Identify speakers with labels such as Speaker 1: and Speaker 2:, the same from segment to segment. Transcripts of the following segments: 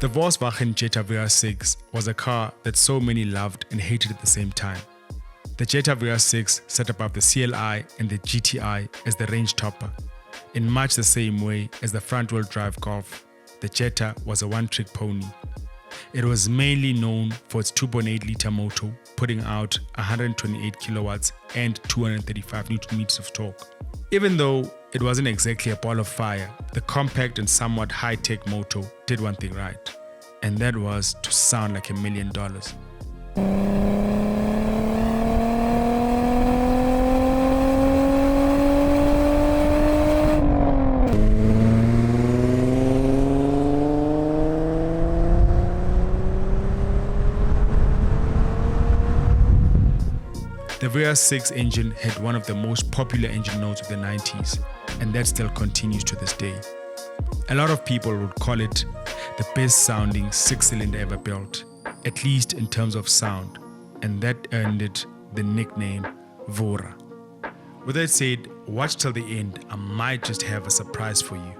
Speaker 1: The Volkswagen Jetta VR6 was a car that so many loved and hated at the same time. The Jetta VR6 sat above the CLI and the GTI as the range topper. In much the same way as the front-wheel drive Golf, the Jetta was a one-trick pony. It was mainly known for its 2.8-litre motor, putting out 128 kilowatts and 235 Newton meters of torque. Even though it wasn't exactly a ball of fire, the compact and somewhat high-tech motor did one thing right, and that was to sound like $1 million. The VR6 engine had one of the most popular engine notes of the 90s, and that still continues to this day. A lot of people would call it the best sounding six-cylinder ever built, at least in terms of sound, and that earned it the nickname Vora. With that said, watch till the end, I might just have a surprise for you.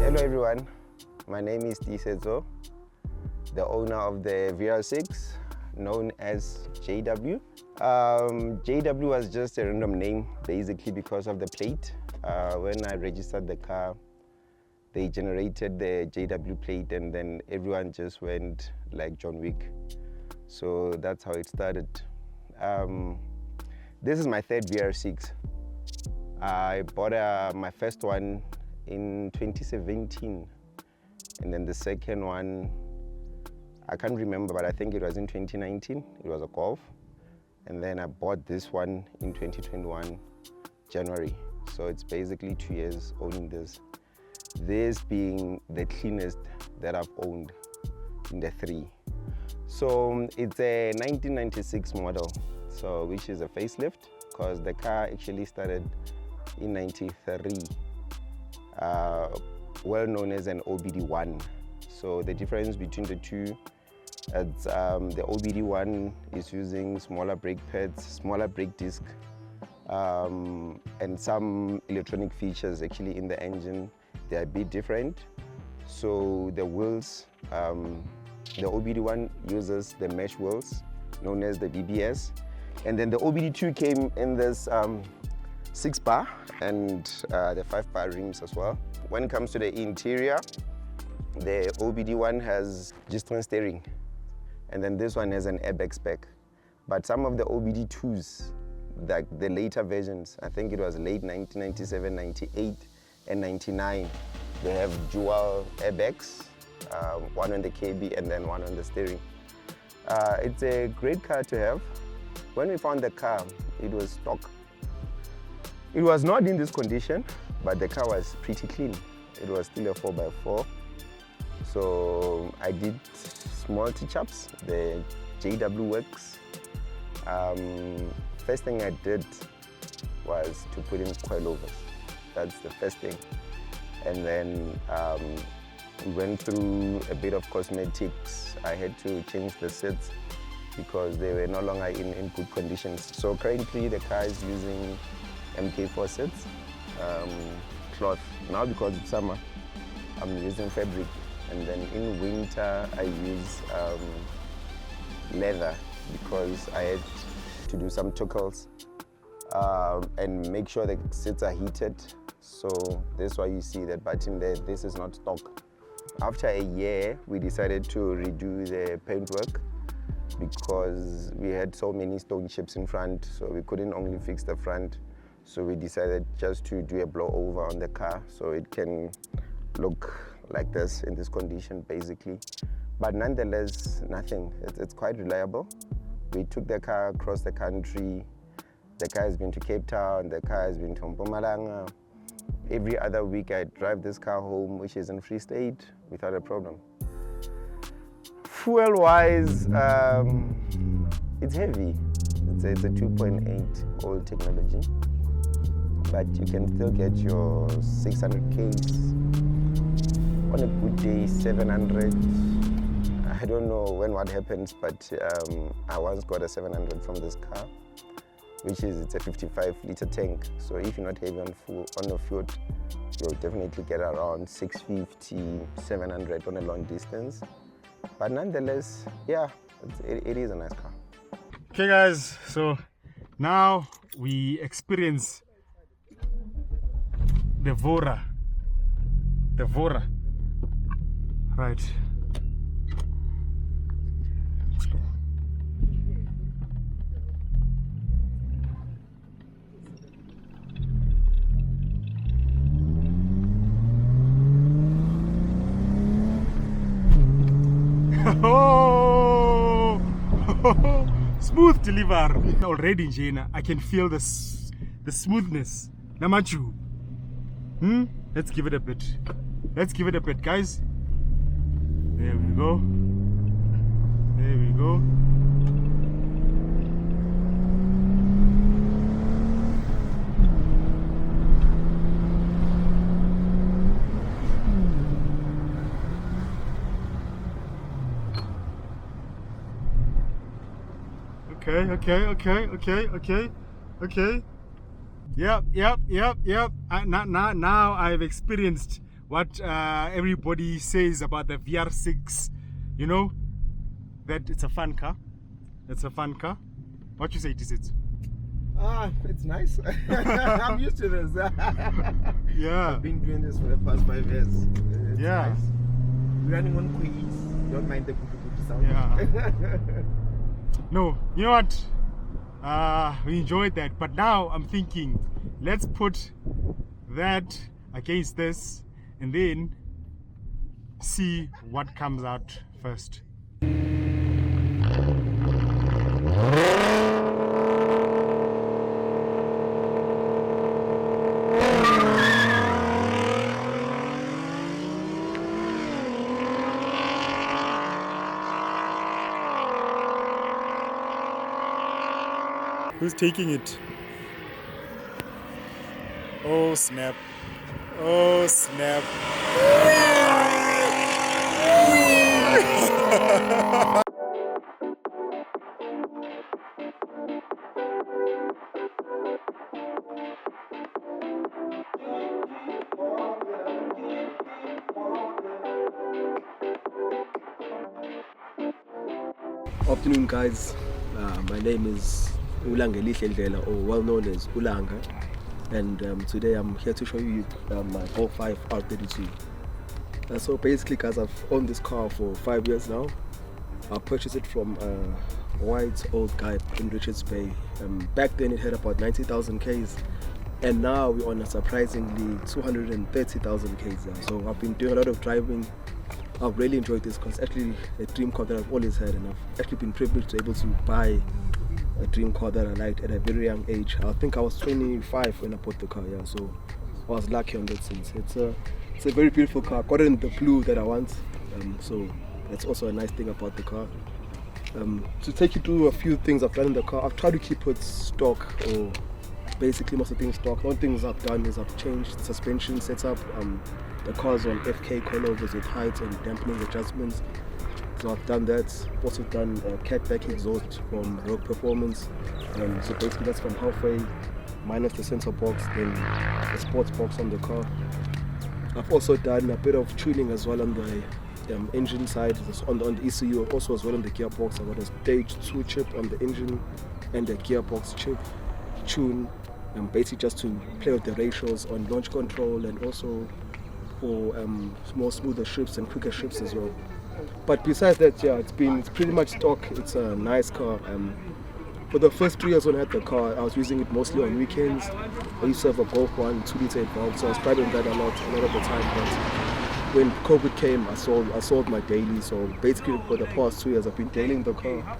Speaker 2: Hello everyone, my name is Tisetso, the owner of the VR6, known as JW. JW was just a random name, basically because of the plate. When I registered the car, they generated the JW plate, and then everyone just went like John Wick. So that's how it started. This is my third VR6. I bought my first one in 2017, and then the second one, I can't remember, but I think it was in 2019. It was a Golf, and then I bought this one in 2021 January. So it's basically 2 years owning this. This being the cleanest that I've owned in the three. So it's a 1996 model, so which is a facelift, because the car actually started in 93. Well known as an OBD1. So the difference between the two, it's, the OBD1 is using smaller brake pads, smaller brake disc, and some electronic features actually in the engine. They are a bit different. So the wheels, the OBD1 uses the mesh wheels, known as the BBS, and then the OBD2 came in this 6-bar and the 5-bar rims as well. When it comes to the interior, the OBD1 has G-string steering, and then this one has an airbag spec. But some of the OBD2s, like the later versions, I think it was late 1997, 98, and 99, they have dual airbags, one on the KB and then one on the steering. It's a great car to have. When we found the car, it was stock. It was not in this condition, but the car was pretty clean. It was still a 4x4. So I did small touch-ups, the JW works. First thing I did was to put in coilovers. That's the first thing. And then we went through a bit of cosmetics. I had to change the seats because they were no longer in good conditions. So currently the car is using MK4 seats, cloth. Now because it's summer, I'm using fabric. And then in winter, I use leather because I had to do some tuckles and make sure the seats are heated. So that's why you see that button there. This is not stock. After a year, we decided to redo the paintwork because we had so many stone chips in front, so we couldn't only fix the front. So we decided just to do a blow over on the car so it can look like this in this condition basically. But nonetheless, nothing. It's quite reliable. We took the car across the country The car has been to Cape Town, the car has been to Mpumalanga. Every other week I drive this car home, which is in Free State, without a problem. Fuel-wise, it's heavy. It's a 2.8 old technology, but you can still get your 600 Ks. On a good day, 700. I don't know what happens, but I once got a 700 from this car, which is it's a 55-liter tank. So if you're not heavy on the foot, you'll definitely get around 650, 700 on a long distance. But nonetheless, yeah, it is a nice car.
Speaker 1: Okay guys, so now we experience the Vora. Right. Let's go. Oh! Smooth delivery. Already, Jena, I can feel the smoothness. Namachu. Let's give it a bit. Let's give it a bit, guys. There we go. There we go. Okay. Yep. Now I've experienced what everybody says about the VR6. You know, that it's a fun car. What you say, is it?
Speaker 2: It's nice. I'm used to this.
Speaker 1: Yeah.
Speaker 2: I've been doing this for the past 5 years. It's
Speaker 1: Yeah.
Speaker 2: Nice. Running on quiz. Don't mind the good sound.
Speaker 1: Yeah. No, you know what? We enjoyed that, but now I'm thinking, let's put that against this and then see what comes out first. Who's taking it? Oh snap. Oh snap.
Speaker 3: Afternoon guys, my name is Ulanga, or well known as Ulanga, and today I'm here to show you my Golf 5 R32. So basically guys, I've owned this car for 5 years now. I purchased it from a white old guy in Richards Bay. Back then it had about 90,000 Ks, and now we're on a surprisingly 230,000 Ks now. So I've been doing a lot of driving. I've really enjoyed this car. It's actually a dream car that I've always had, and I've actually been privileged to be able to buy a dream car that I liked at a very young age. I think I was 25 when I bought the car, yeah, so I was lucky on that sense. It's a very beautiful car. I got it in the blue that I want, so that's also a nice thing about the car. To take you through a few things I've done in the car, I've tried to keep it stock, or basically most of the things stock. One thing I've done is I've changed suspension setup. The car's on FK coilovers with height and dampening adjustments. So I've done that. Also done a catback exhaust from Rogue Performance. So basically that's from halfway minus the sensor box, then the sports box on the car. I've also done a bit of tuning as well on the engine side, on the ECU, also as well on the gearbox. I got a stage 2 chip on the engine and the gearbox chip tune, basically just to play with the ratios on launch control, and also for more smoother shifts and quicker shifts as well. But besides that, yeah, it's pretty much stock. It's a nice car. For the first 3 years when I had the car, I was using it mostly on weekends. I used to have a Golf 1 2-liter valve, so I was driving that a lot of the time. But when COVID came, I sold my daily. So basically, for the past 2 years, I've been dailying the car,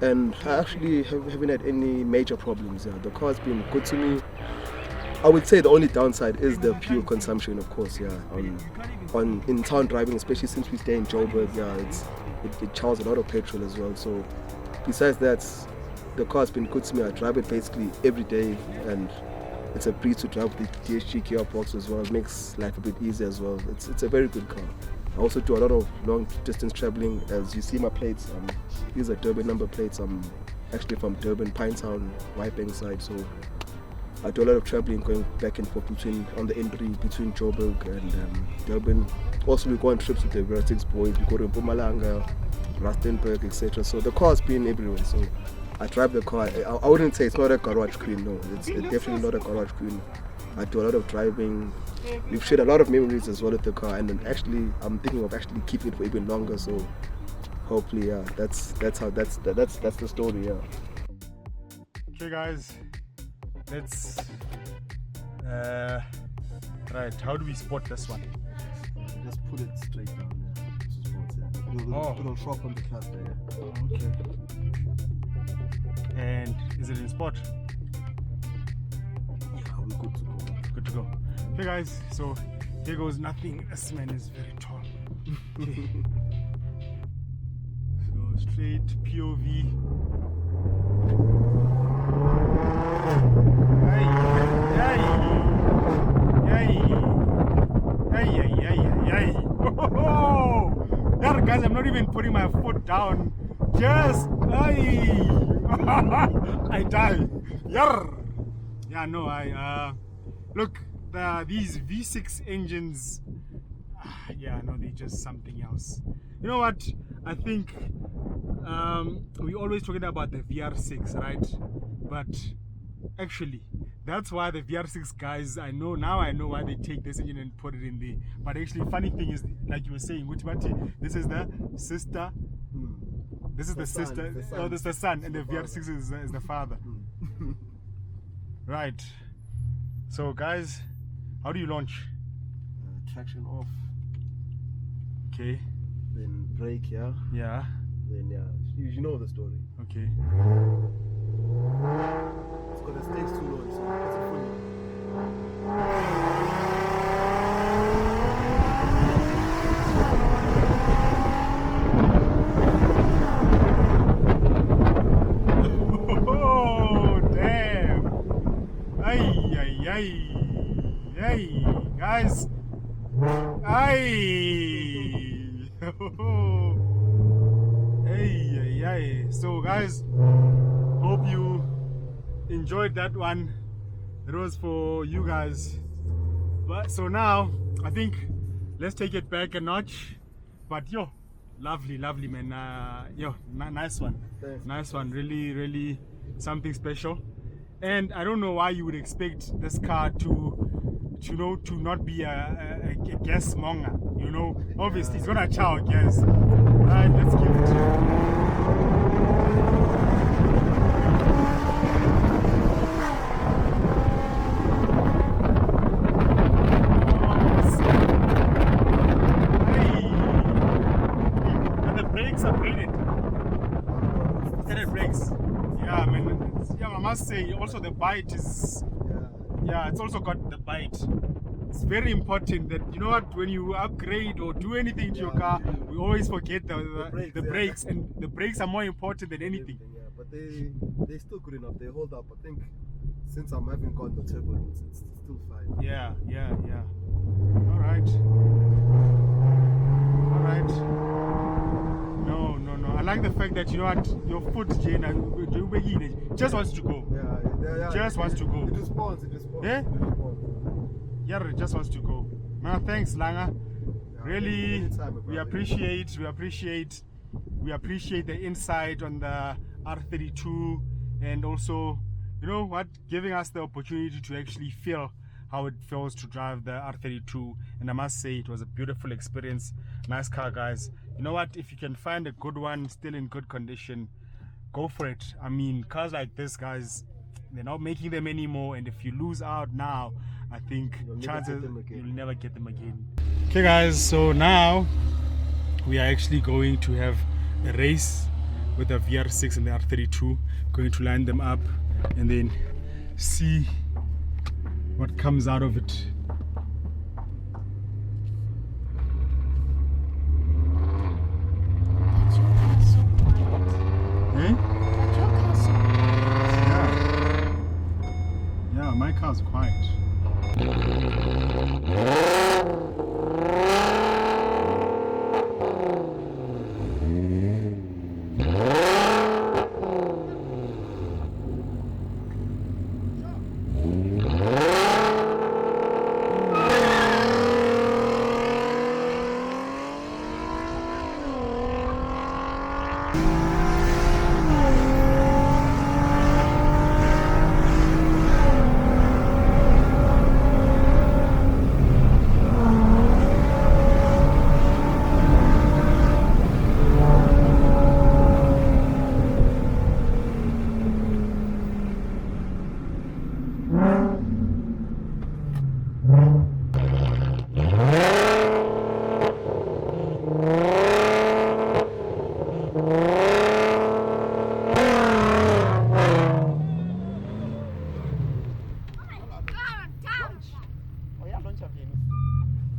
Speaker 3: and I actually haven't had any major problems. Yeah, the car's been good to me. I would say the only downside is the fuel consumption, of course. Yeah, on in town driving, especially since we stay in Joburg. Yeah, it charges a lot of petrol as well. So besides that, the car's been good to me. I drive it basically every day, and it's a breeze to drive with the DSG gearbox as well. It makes life a bit easier as well. It's a very good car. I also do a lot of long distance traveling. As you see my plates, these are Durban number plates. I'm actually from Durban, Pinetown, Waibank side. So I do a lot of traveling, going back and forth on the N3 between Joburg and Durban. Also, we go on trips with the VR6 boys. We go to Mpumalanga, Rustenburg, etc. So the car's been everywhere. So I drive the car. I wouldn't say it's not a garage queen. No, it's definitely not a garage queen. I do a lot of driving. We've shared a lot of memories as well with the car, and then actually I'm thinking of actually keeping it for even longer. So hopefully, yeah, that's the story. Yeah.
Speaker 1: Okay, guys, let's. Right, how do we spot this one?
Speaker 3: Just put it straight down. Yeah. It'll show up on the cluster. Yeah.
Speaker 1: Oh, okay. And is it in spot?
Speaker 3: Yeah, we're good to go.
Speaker 1: Good to go. Okay, guys, so here goes nothing. This man is very tall. Okay. So straight POV. There, guys, I'm not even putting my foot down. Just, I die. Yeah, no, look, these V6 engines, yeah, no, they're just something else. You know what? I think we're always talking about the VR6, right? But actually, that's why the VR6 guys, I know why they take this engine and put it in there. But actually, funny thing is, like you were saying, this is the sister. This is the sister. Oh, this is the son, and the VR6 is the father. Right. So, guys, how do you launch?
Speaker 3: Traction off.
Speaker 1: Okay.
Speaker 3: Then brake, yeah.
Speaker 1: Yeah.
Speaker 3: Then you know the story.
Speaker 1: Okay.
Speaker 3: It's got the stakes too low, so it's a fully.
Speaker 1: Hey, guys. Hey. So, guys, hope you enjoyed that one. It was for you guys. But so now, I think let's take it back a notch. But lovely, man. Nice one.
Speaker 3: Thanks.
Speaker 1: Nice one. Really something special. And I don't know why you would expect this car to not be a gas monger. Obviously it's gonna chow gas. Alright, let's give it. And the brakes are brilliant. Extended brakes. Yeah, man. Yeah, I must say, also the bite is. Yeah, it's also got the bite. It's very important that, you know what, when you upgrade or do anything to your car, we always forget the brakes, and the brakes are more important than anything.
Speaker 3: Yeah, but they're still good enough. They hold up. I think since I haven't gotten the turbo, it's still fine.
Speaker 1: Yeah. All right. No. I like the fact that, you know what, your foot, Jane, just wants to go.
Speaker 3: Yeah.
Speaker 1: Just wants to go.
Speaker 3: It responds.
Speaker 1: Yeah? Yeah, it just wants to go. Man, thanks, Langa. Really,
Speaker 3: anytime,
Speaker 1: we appreciate the insight on the R32, and also, you know what, giving us the opportunity to actually feel how it feels to drive the R32. And I must say, it was a beautiful experience. Nice car, guys. You know what, if you can find a good one still in good condition, go for it. I mean, cars like this, guys, they're not making them anymore, and if you lose out now, I think chances you'll never get them again. Okay guys, so now we are actually going to have a race with the VR6 and the R32. Going to line them up and then see what comes out of it.
Speaker 4: But your car's so quiet.
Speaker 1: Eh?
Speaker 4: But your car's so quiet.
Speaker 1: Yeah, my car's quiet.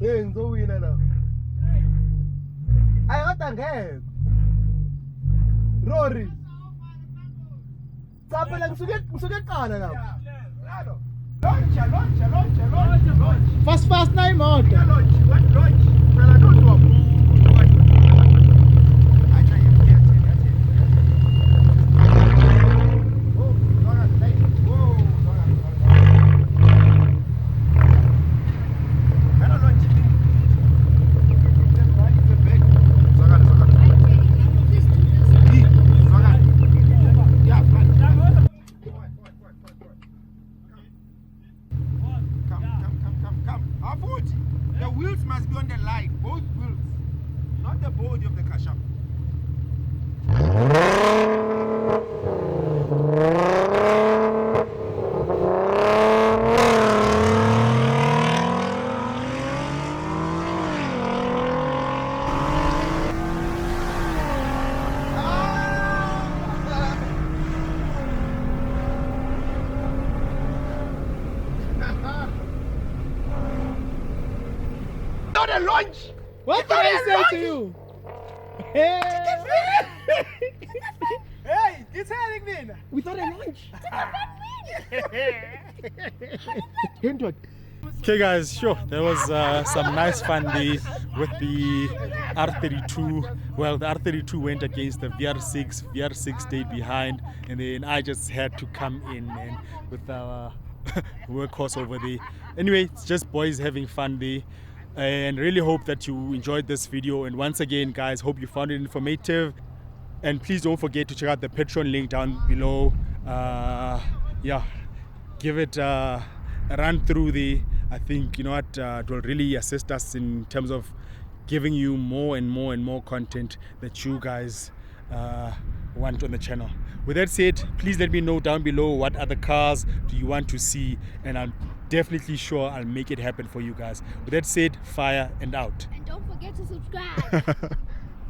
Speaker 3: Hey, ngizowina la. Ayikade ngeke. Rory. Tsaphela ngisuke eqala lapha. Launch. Fast na imoto. Launch. Phela don't do.
Speaker 2: The wheels must be on the line, both wheels, not the body of the kasha. Not a launch!
Speaker 3: What did I say to you? Hey! Hey, it's happening then. We thought a launch.
Speaker 1: Okay guys, sure, there was some nice fun there with the R32. Well, the R32 went against the VR6. VR6 stayed behind, and then I just had to come in and with our workhorse over there. Anyway, it's just boys having fun there, and really hope that you enjoyed this video. And once again guys, hope you found it informative, and please don't forget to check out the Patreon link down below. Yeah, give it a run through the, I think, you know what, it will really assist us in terms of giving you more and more content that you guys want on the channel. With that said, please let me know down below what other cars do you want to see, and I'm definitely sure I'll make it happen for you guys. With that said, fire and out.
Speaker 4: And don't forget to subscribe.